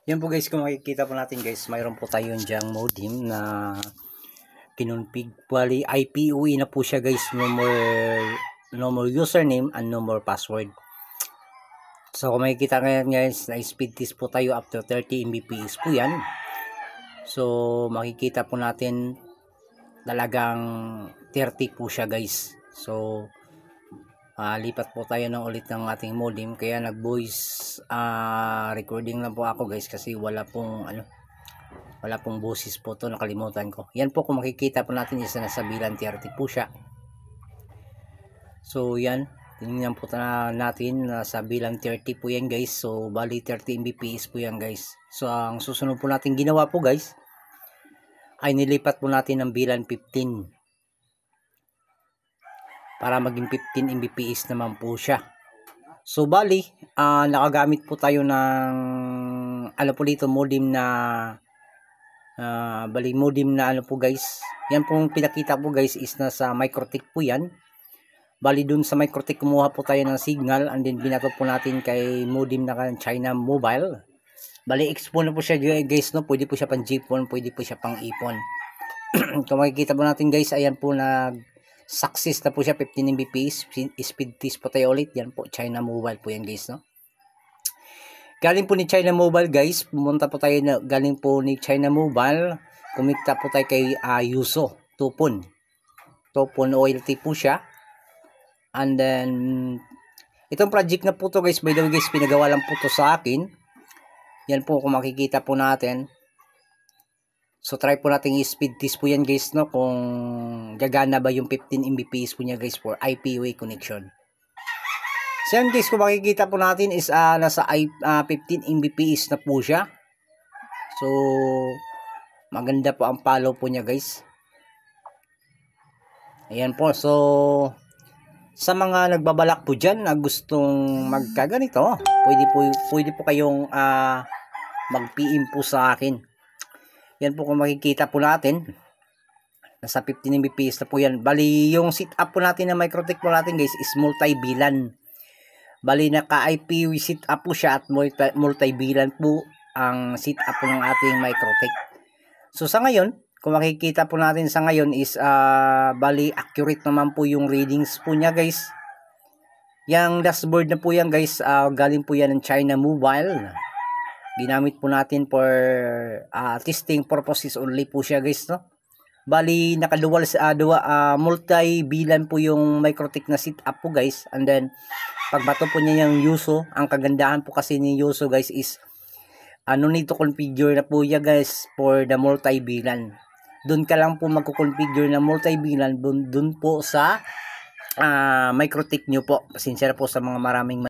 Yan po guys, kung makikita po natin guys, mayroon po tayo diyang modem na kinonfig. Bali IPOE na po siya guys, no more username and no more password. So kung makikita ngayon guys, na speed test po tayo up to 30 Mbps po yan. So makikita po natin talagang 30 po siya guys. So lipat po tayo ng ulit ng ating modem, kaya nag voice recording lang po ako guys, kasi wala pong boses po to, nakalimutan ko. Yan po, kung makikita po natin, isa na sa bilang 30 po siya. So yan, tingnan po natin, sa bilang 30 po yan guys. So bali 30 Mbps po yan guys. So ang susunod po natin ginawa po guys, ay nilipat po natin ng bilang 15 para maging 15 Mbps naman po siya. So bali nakagamit po tayo ng po dito, modem na modem na po guys. Yan pong pinakita po guys is nasa MikroTik po yan. Bali dun sa MikroTik kumuha po tayo ng signal, and then binato po natin kay modem na China Mobile. Bali expo na po siya guys, no? Pwede po siya pang GPON, pwede po siya pang iPhone. Kung makikita po natin guys, ayan po, success na po siya, 15 Mbps. Speed test po tayo ulit. Yan po, China Mobile po yan guys, no? Galing po ni China Mobile guys, pumunta po tayo galing po ni China Mobile, kumita po tayo kay Yuso Tupon OLT po siya. And then itong project na po to guys, by the way guys, pinagawa lang po to sa akin. Yan po, kung makikita po natin. So try po natin i-speed test po yan guys, no, kung gagana ba yung 15 Mbps po niya guys for IPOE connection. So yan guys, kung makikita po natin is nasa 15 Mbps na po siya. So maganda po ang follow po niya guys. Ayan po. So sa mga nagbabalak po dyan na gustong magkaganito, pwede po kayong mag-PM po sa akin. Yan po, kung makikita po natin, nasa 15 Mbps na po yan. Bali yung setup po natin na MikroTik po natin guys is multi-bilan. Bali naka-IPOE setup po siya at multi-bilan po ang setup po ng ating MikroTik. So sa ngayon, kung makikita po natin sa ngayon is bali accurate naman po yung readings po niya guys. Yang dashboard na po yan guys, galing po yan ng China Mobile. Ginamit po natin for testing purposes only po siya guys, no? Bali nakadual multi-bilan po yung MikroTik na setup po guys. And then pagbato po niya yung Yuso, ang kagandahan po kasi ni Yuso guys is need to configure na po niya guys for the multi-bilan. Doon ka lang po magko-configure na multi-bilan doon po sa MikroTik nyo po. Pasensya po sa mga maraming